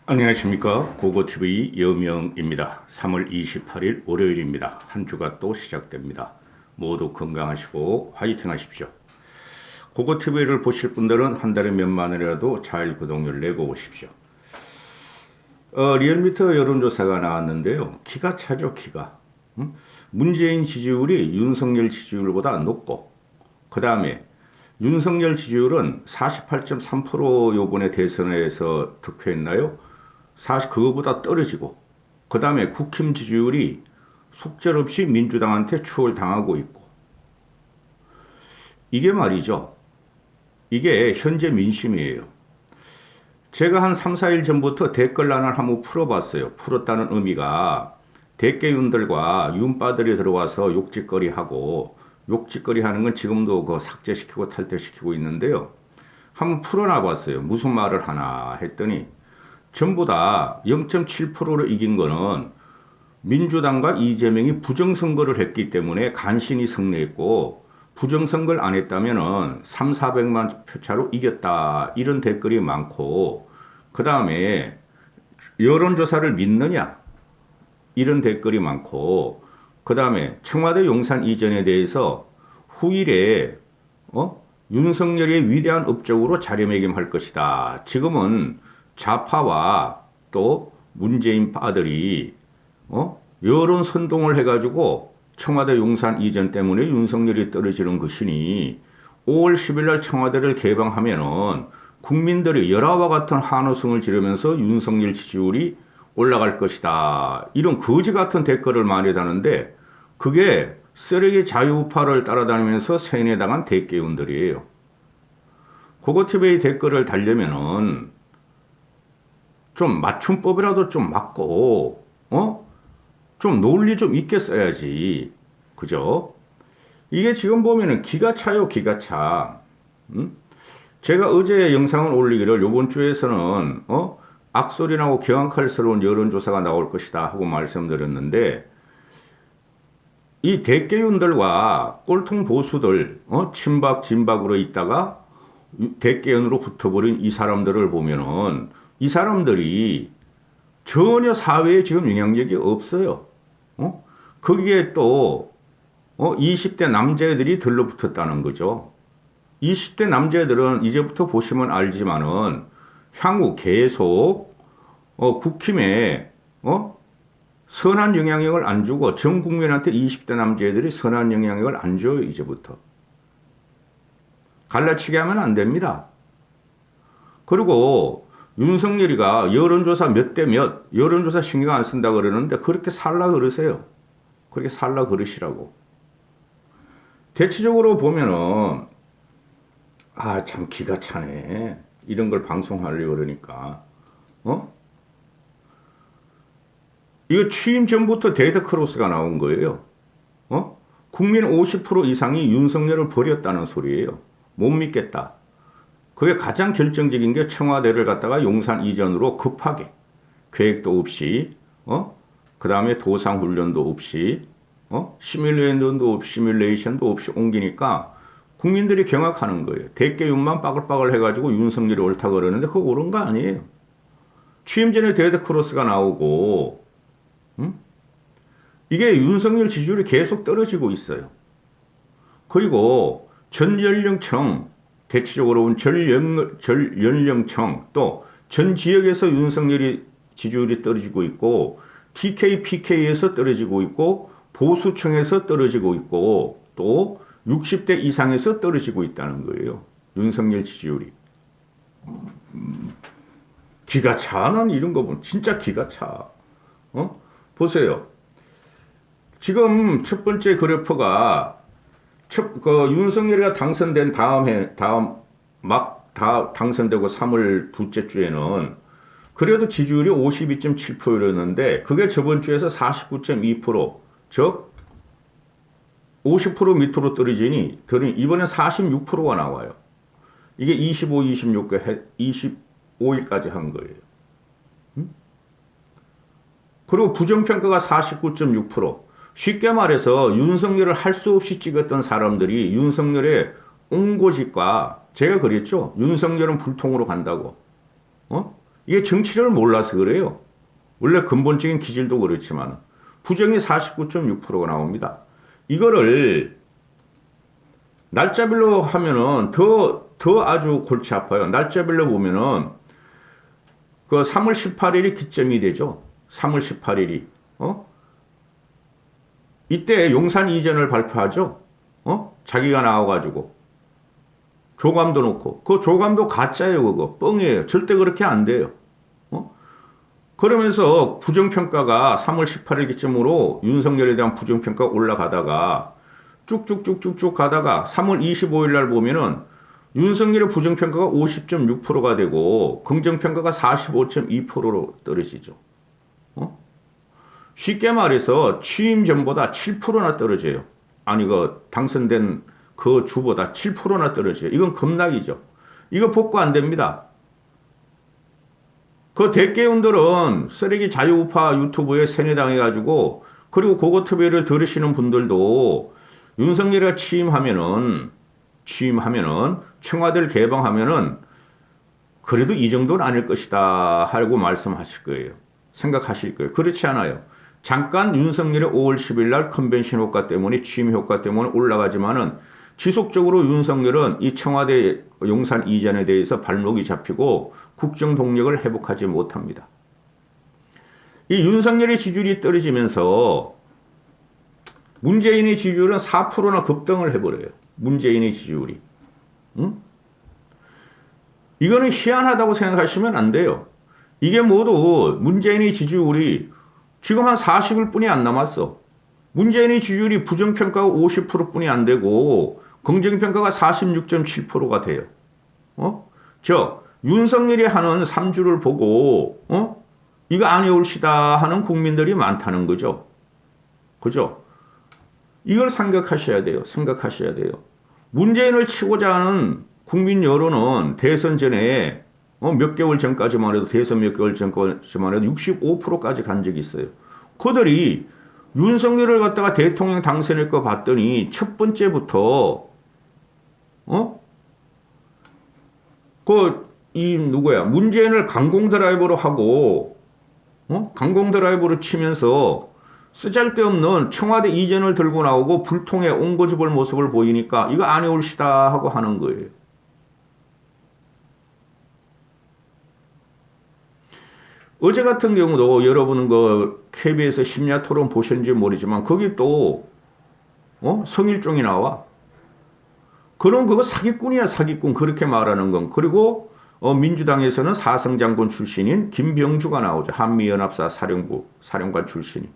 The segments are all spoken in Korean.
안녕하십니까. 고고TV 여명입니다. 3월 28일 월요일입니다. 한 주가 또 시작됩니다. 모두 건강하시고 화이팅 하십시오. 고고TV를 보실 분들은 한 달에 몇만 원이라도 잘 구독료를 내고 오십시오. 리얼미터 여론조사가 나왔는데요. 기가 차죠, 기가. 문재인 지지율이 윤석열 지지율보다 높고, 그 다음에 윤석열 지지율은 48.3% 요번에 대선에서 득표했나요? 사실 그거보다 떨어지고, 그 다음에 국힘 지지율이 속절없이 민주당한테 추월당하고 있고, 이게 말이죠. 이게 현재 민심이에요. 제가 한 3, 4일 전부터 댓글란을 한번 풀어봤어요. 풀었다는 의미가 대깨윤들과 윤빠들이 들어와서 욕짓거리 하고, 욕짓거리 하는 건 지금도 그 삭제시키고 탈퇴시키고 있는데요. 한번 풀어놔봤어요. 무슨 말을 하나 했더니 전부 다 0.7%로 이긴 거는 민주당과 이재명이 부정선거를 했기 때문에 간신히 승리했고, 부정선거를 안 했다면은 3, 400만 표 차로 이겼다. 이런 댓글이 많고, 그 다음에 여론조사를 믿느냐? 이런 댓글이 많고, 그 다음에 청와대 용산 이전에 대해서 후일에 윤석열의 위대한 업적으로 자리매김할 것이다. 지금은 좌파와 또 문재인 파들이 여론 선동을 해가지고 청와대 용산 이전 때문에 윤석열이 떨어지는 것이니 5월 10일 날 청와대를 개방하면은 국민들이 열화와 같은 환호성을 지르면서 윤석열 지지율이 올라갈 것이다. 이런 거지 같은 댓글을 많이 다는데 그게 쓰레기 자유우파를 따라다니면서 세뇌당한 대깨운들이에요. 고고TV 댓글을 달려면은 좀 맞춤법이라도 좀 맞고, 좀 논리 좀 있게 써야지. 그죠? 이게 지금 보면은 기가 차요, 기가 차. 제가 어제 영상을 올리기를 요번 주에서는, 악소리 나고 경악할스러운 여론조사가 나올 것이다 하고 말씀드렸는데, 이 대깨윤들과 꼴통 보수들, 친박, 진박으로 있다가 대깨윤으로 붙어버린 이 사람들을 보면은 이 사람들이 전혀 사회에 지금 영향력이 없어요. 거기에 또 20대 남자애들이 들러붙었다는 거죠. 20대 남자애들은 이제부터 보시면 알지만은 향후 계속 국힘에 선한 영향력을 안 주고 전 국민한테 20대 남자애들이 선한 영향력을 안 줘요. 이제부터. 갈라치기 하면 안 됩니다. 그리고 윤석열이가 여론조사 몇 대 몇, 여론조사 신경 안 쓴다 그러는데 그렇게 살라 그러세요. 그렇게 살라 그러시라고. 대체적으로 보면은, 참 기가 차네. 이런 걸 방송하려고 그러니까. 이거 취임 전부터 데드크로스가 나온 거예요. 국민 50% 이상이 윤석열을 버렸다는 소리예요. 못 믿겠다. 그게 가장 결정적인 게 청와대를 갖다가 용산 이전으로 급하게 계획도 없이, 그 다음에 도상훈련도 없이, 시뮬레이션도 없이 옮기니까 국민들이 경악하는 거예요. 대깨윤만 빠글빠글 해가지고 윤석열이 옳다 그러는데 그거 옳은 거 아니에요. 취임 전에 데드크로스가 나오고, 이게 윤석열 지지율이 계속 떨어지고 있어요. 그리고 전 연령층, 대체적으로 온 전연령층 또 전 지역에서 윤석열이 지지율이 떨어지고 있고 TK, PK에서 떨어지고 있고 보수층에서 떨어지고 있고 또 60대 이상에서 떨어지고 있다는 거예요. 윤석열 지지율이. 기가 차는 이런 거 보면 진짜 기가 차. 보세요. 지금 첫 번째 그래프가 윤석열이가 당선된 당선되고 3월 둘째 주에는 그래도 지지율이 52.7%였는데 그게 저번 주에서 49.2%, 즉 50% 밑으로 떨어지니 이번에 46%가 나와요. 이게 25, 25일까지 한 거예요. 그리고 부정평가가 49.6%. 쉽게 말해서 윤석열을 할 수 없이 찍었던 사람들이 윤석열의 옹고집과 제가 그랬죠. 윤석열은 불통으로 간다고. 이게 정치를 몰라서 그래요. 원래 근본적인 기질도 그렇지만 부정이 49.6%가 나옵니다. 이거를 날짜별로 하면은 더 아주 골치 아파요. 날짜별로 보면은 그 3월 18일이 기점이 되죠. 3월 18일이. 이때 용산 이전을 발표하죠. 자기가 나와가지고. 조감도 놓고. 그 조감도 가짜예요, 그거. 뻥이에요. 절대 그렇게 안 돼요. 그러면서 부정평가가 3월 18일 기점으로 윤석열에 대한 부정평가가 올라가다가 쭉쭉쭉쭉쭉 가다가 3월 25일 날 보면은 윤석열의 부정평가가 50.6%가 되고 긍정평가가 45.2%로 떨어지죠. 쉽게 말해서 취임 전보다 7%나 떨어져요. 아니 당선된 그 주보다 7%나 떨어져요. 이건 급락이죠. 이거 복구 안 됩니다. 그 대개운들은 쓰레기 자유우파 유튜브에 세뇌당해가지고 그리고 그거 TV를 들으시는 분들도 윤석열이가 취임하면은 청와대를 개방하면은 그래도 이 정도는 아닐 것이다 하고 말씀하실 거예요. 생각하실 거예요. 그렇지 않아요. 잠깐 윤석열이 5월 10일 날 컨벤션 효과 때문에 취임 효과 때문에 올라가지만은 지속적으로 윤석열은 이 청와대 용산 이전에 대해서 발목이 잡히고 국정 동력을 회복하지 못합니다. 이 윤석열의 지지율이 떨어지면서 문재인의 지지율은 4%나 급등을 해버려요. 문재인의 지지율이. 응? 이거는 희한하다고 생각하시면 안 돼요. 이게 모두 문재인의 지지율이 지금 한 40일 뿐이 안 남았어. 문재인의 지지율이 부정평가가 50%뿐이 안 되고 긍정평가가 46.7%가 돼요. 윤석열이 하는 3주를 보고 이거 아니올시다 하는 국민들이 많다는 거죠. 그죠? 이걸 생각하셔야 돼요. 문재인을 치고자 하는 국민 여론은 대선 전에 몇 개월 전까지만 해도 대선 몇 개월 전까지만 해도 65%까지 간 적이 있어요. 그들이 윤석열을 갖다가 대통령 당선할 거 봤더니 첫 번째부터 문재인을 강공 드라이버로 하고 강공 드라이버로 치면서 쓰잘데없는 청와대 이전을 들고 나오고 불통에 옹고집을 모습을 보이니까 이거 아니올시다 하고 하는 거예요. 어제 같은 경우도 여러분은 그 KBS 심야 토론 보셨는지 모르지만 거기 또 성일종이 나와. 그럼 그거 사기꾼이야, 사기꾼. 그렇게 말하는 건. 그리고 민주당에서는 사성장군 출신인 김병주가 나오죠. 한미연합사 사령관 출신이.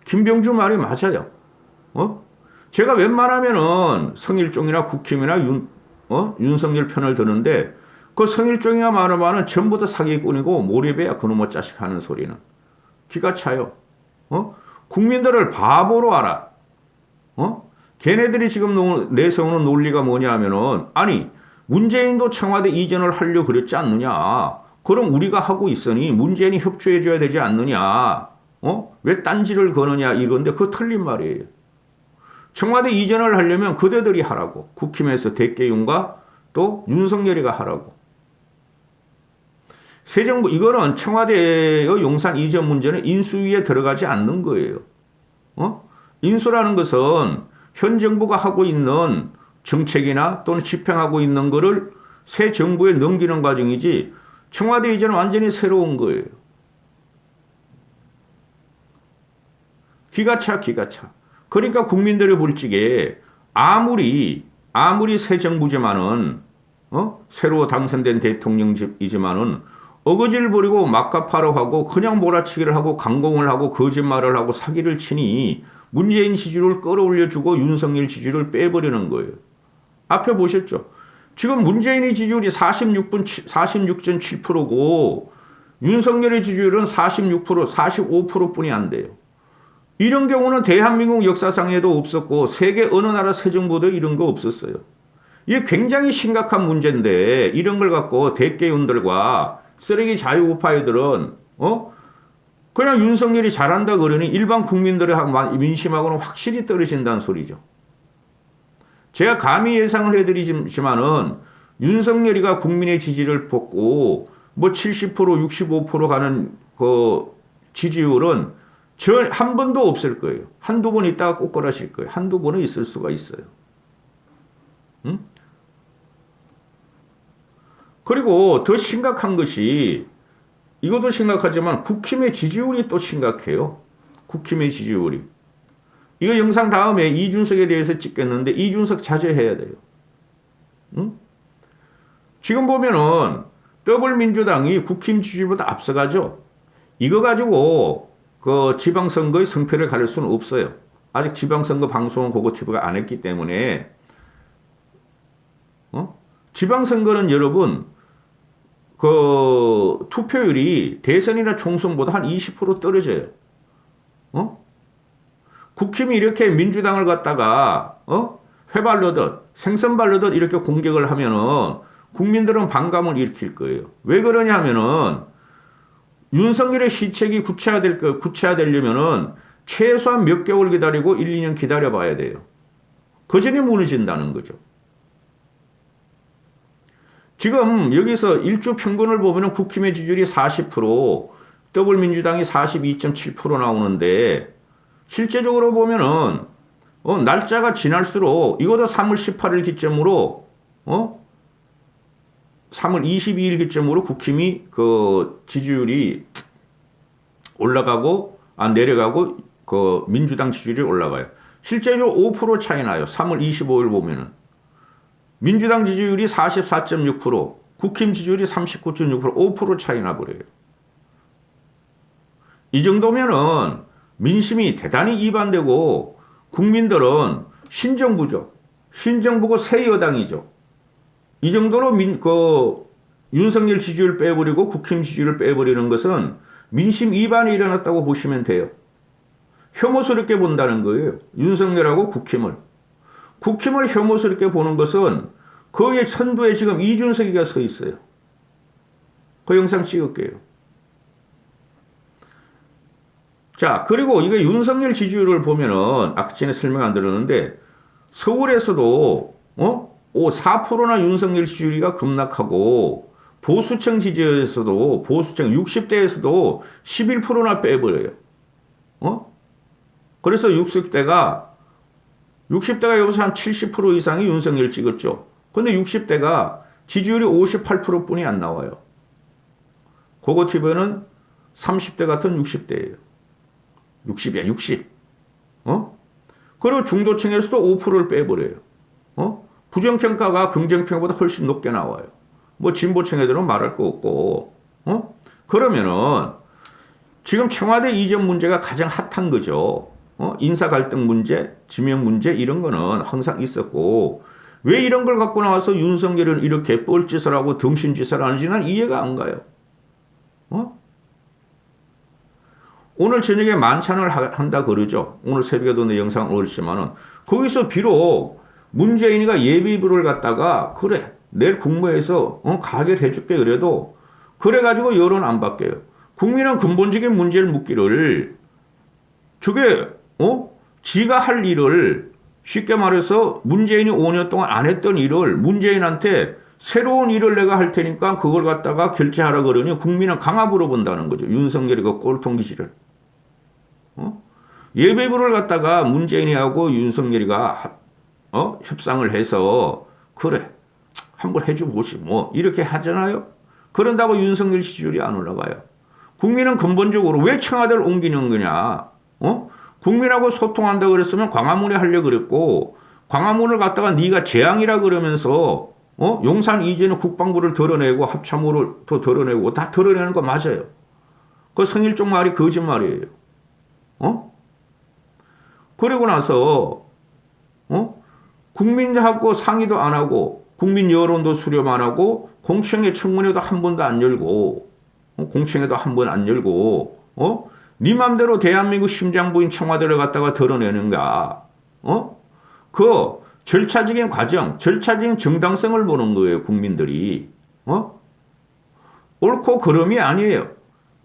김병주 말이 맞아요. 제가 웬만하면은 성일종이나 국힘이나 윤석열 편을 드는데 그 성일종이가 말하면은 전부 다 사기꾼이고 몰입해야 그놈의 자식 하는 소리는. 기가 차요. 국민들을 바보로 알아. 걔네들이 지금 내세우는 논리가 뭐냐 하면은 아니 문재인도 청와대 이전을 하려고 그랬지 않느냐. 그럼 우리가 하고 있으니 문재인이 협조해 줘야 되지 않느냐. 왜 딴지를 거느냐 이건데 그거 틀린 말이에요. 청와대 이전을 하려면 그대들이 하라고. 국힘에서 대개윤과 또 윤석열이가 하라고. 새 정부 이거는 청와대의 용산 이전 문제는 인수위에 들어가지 않는 거예요. 인수라는 것은 현 정부가 하고 있는 정책이나 또는 집행하고 있는 거를 새 정부에 넘기는 과정이지 청와대 이전은 완전히 새로운 거예요. 기가 차. 그러니까 국민들의 불직에 아무리 새 정부지만은 새로 당선된 대통령이지만은 어거지를 부리고 막가파로 하고 그냥 몰아치기를 하고 강공을 하고 거짓말을 하고 사기를 치니 문재인 지지율을 끌어올려주고 윤석열 지지율을 빼버리는 거예요. 앞에 보셨죠? 지금 문재인의 지지율이 46.7%고 윤석열의 지지율은 46%, 45%뿐이 안 돼요. 이런 경우는 대한민국 역사상에도 없었고 세계 어느 나라 새 정부도 이런 거 없었어요. 이게 굉장히 심각한 문제인데 이런 걸 갖고 대개윤들과 쓰레기 자유우파애들은 그냥 윤석열이 잘한다 그러니 일반 국민들의 민심하고는 확실히 떨어진다는 소리죠. 제가 감히 예상을 해드리지만은 윤석열이가 국민의 지지를 뽑고 뭐 70%, 65% 가는 그 지지율은 한 번도 없을 거예요. 한두 번 있다가 꼬꾸라질 거예요. 한두 번은 있을 수가 있어요. 응? 그리고 더 심각한 것이 이것도 심각하지만 국힘의 지지율이 또 심각해요. 국힘의 지지율이. 이거 영상 다음에 이준석에 대해서 찍겠는데 이준석 자제해야 돼요. 응? 지금 보면은 더불민주당이 국힘 지지율보다 앞서가죠. 이거 가지고 그 지방선거의 승패를 가릴 수는 없어요. 아직 지방선거 방송은 그거 TV가 안 했기 때문에 지방선거는 여러분 그 투표율이 대선이나 총선보다 한 20% 떨어져요. 국힘이 이렇게 민주당을 갖다가 회발르듯 생선발르듯 이렇게 공격을 하면은 국민들은 반감을 일으킬 거예요. 왜 그러냐면은 윤석열의 시책이 구체화되려면은 최소한 몇 개월 기다리고 1, 2년 기다려봐야 돼요. 그 전에 무너진다는 거죠. 지금 여기서 일주 평균을 보면은 국힘의 지지율이 40%, 더불민주당이 42.7% 나오는데 실제적으로 보면은 날짜가 지날수록 이것도 3월 18일 기점으로 3월 22일 기점으로 국힘이 그 지지율이 올라가고 내려가고 그 민주당 지지율이 올라가요. 실제로 5% 차이 나요. 3월 25일 보면은 민주당 지지율이 44.6%, 국힘 지지율이 39.6%, 5% 차이 나버려요. 이 정도면은 민심이 대단히 이반되고 국민들은 신정부죠. 신정부고 새 여당이죠. 이 정도로 윤석열 지지율 빼버리고 국힘 지지율을 빼버리는 것은 민심 이반이 일어났다고 보시면 돼요. 혐오스럽게 본다는 거예요. 윤석열하고 국힘을. 국힘을 혐오스럽게 보는 것은 거기에 선두에 지금 이준석이가 서 있어요. 그 영상 찍을게요. 자, 그리고 이게 윤석열 지지율을 보면은 아까 전에 설명 안 들었는데 서울에서도 4%나 윤석열 지지율이가 급락하고 보수층 지지에서도 보수층 60대에서도 11%나 빼버려요. 그래서 60대가 여기서 한 70% 이상이 윤석열 찍었죠. 근데 60대가 지지율이 58%뿐이 안 나와요. 그거 TV는 30대 같은 60대예요. 60이야, 60. 그리고 중도층에서도 5%를 빼버려요. 부정평가가 긍정평가보다 훨씬 높게 나와요. 뭐 진보층 애들은 말할 거 없고. 그러면은 지금 청와대 이전 문제가 가장 핫한 거죠. 인사 갈등 문제, 지명 문제 이런 거는 항상 있었고 왜 이런 걸 갖고 나와서 윤석열은 이렇게 뻘짓을 하고 덩신짓을 하는지는 이해가 안 가요. 오늘 저녁에 만찬을 한다 그러죠. 오늘 새벽에도 내 영상 올렸지만은 거기서 비록 문재인이가 예비부를 갖다가 그래 내일 국무회에서 가결해 줄게 그래도 그래가지고 여론 안 바뀌어요. 국민은 근본적인 문제를 묻기를 저게 지가 할 일을 쉽게 말해서 문재인이 5년 동안 안 했던 일을 문재인한테 새로운 일을 내가 할 테니까 그걸 갖다가 결제하라 그러니 국민은 강압으로 본다는 거죠. 윤석열이 그 꼴통기질을. 예배부를 갖다가 문재인이하고 윤석열이가 협상을 해서 그래 한번 해줘 보시 뭐 이렇게 하잖아요. 그런다고 윤석열 지지율이 안 올라가요. 국민은 근본적으로 왜 청와대를 옮기는 거냐? 국민하고 소통한다 그랬으면 광화문에 하려고 그랬고 광화문을 갖다가 네가 재앙이라 그러면서 용산 이전에 국방부를 드러내고 합참부를 더 드러내고 다 드러내는 거 맞아요. 그 성일종 말이 거짓말이에요. 그리고 나서 국민하고 상의도 안 하고 국민 여론도 수렴 안 하고 공청회 청문회도 한 번도 안 열고 공청회도 한 번 안 열고 네 맘대로 대한민국 심장부인 청와대를 갖다가 드러내는가? 그 절차적인 과정, 절차적인 정당성을 보는 거예요, 국민들이. 옳고 그름이 아니에요.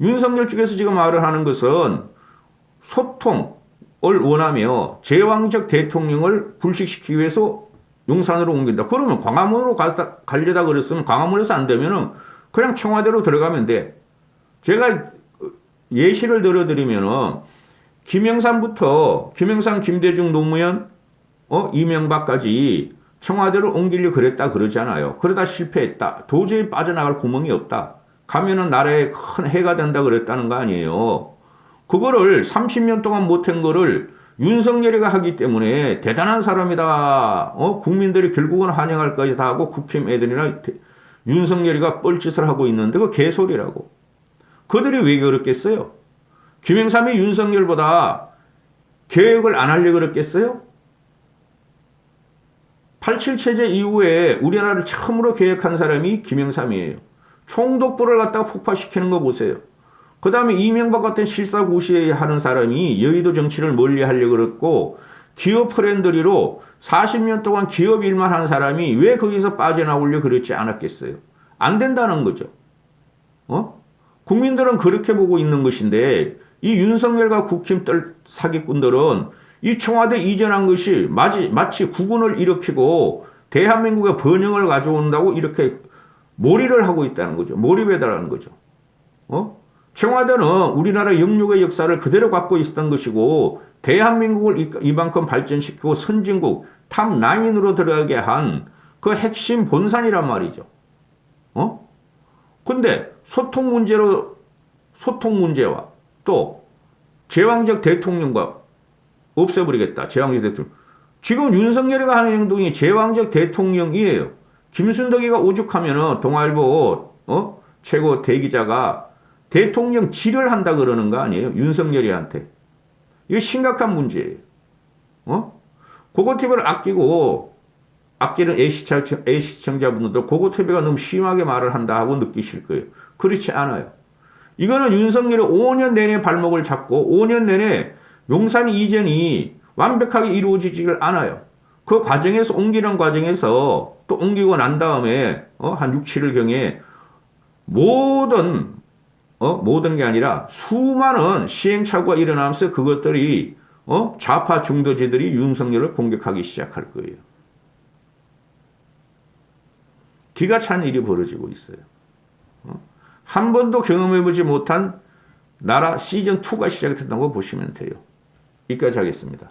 윤석열 쪽에서 지금 말을 하는 것은 소통을 원하며 제왕적 대통령을 불식시키기 위해서 용산으로 옮긴다. 그러면 광화문으로 가려다 그랬으면 광화문에서 안 되면은 그냥 청와대로 들어가면 돼. 제가 예시를 들어드리면은 김영삼, 김대중 노무현, 이명박까지 청와대로 옮기려 그랬다 그러잖아요. 그러다 실패했다. 도저히 빠져나갈 구멍이 없다. 가면은 나라에 큰 해가 된다 그랬다는 거 아니에요. 그거를 30년 동안 못한 거를 윤석열이가 하기 때문에 대단한 사람이다. 국민들이 결국은 환영할 까지 다 하고 국힘 애들이나 윤석열이가 뻘짓을 하고 있는데 그 개소리라고. 그들이 왜 그랬겠어요? 김영삼이 윤석열보다 개혁을 안 하려고 그랬겠어요? 87 체제 이후에 우리나라를 처음으로 개혁한 사람이 김영삼이에요. 총독부를 갖다가 폭파시키는 거 보세요. 그 다음에 이명박 같은 실사구시하는 사람이 여의도 정치를 멀리 하려고 그랬고 기업 프렌들리로 40년 동안 기업 일만 한 사람이 왜 거기서 빠져나오려고 그랬지 않았겠어요? 안 된다는 거죠. 국민들은 그렇게 보고 있는 것인데 이 윤석열과 국힘 사기꾼들은 이 청와대 이전한 것이 마치 국군을 일으키고 대한민국의 번영을 가져온다고 이렇게 몰이를 하고 있다는 거죠. 몰입해달라는 거죠. 청와대는 우리나라 영육의 역사를 그대로 갖고 있었던 것이고 대한민국을 이만큼 발전시키고 선진국 탑9으로 들어가게 한 그 핵심 본산이란 말이죠. 근데 소통 문제와 또 제왕적 대통령과 없애버리겠다. 제왕적 대통령. 지금 윤석열이가 하는 행동이 제왕적 대통령이에요. 김순덕이가 오죽하면은 동아일보 최고 대기자가 대통령 질을 한다 그러는 거 아니에요? 윤석열이한테. 이거 심각한 문제예요. 고고TV를 아끼는 A시청자분들도 고고TV가 너무 심하게 말을 한다 하고 느끼실 거예요. 그렇지 않아요. 이거는 윤석열이 5년 내내 발목을 잡고 5년 내내 용산 이전이 완벽하게 이루어지지를 않아요. 그 과정에서 옮기는 과정에서 또 옮기고 난 다음에 한 6, 7일경에 모든 게 아니라 수많은 시행착오가 일어나면서 그것들이 좌파 중도지들이 윤석열을 공격하기 시작할 거예요. 기가 찬 일이 벌어지고 있어요. 한 번도 경험해보지 못한 나라 시즌2가 시작됐다고 보시면 돼요. 여기까지 하겠습니다.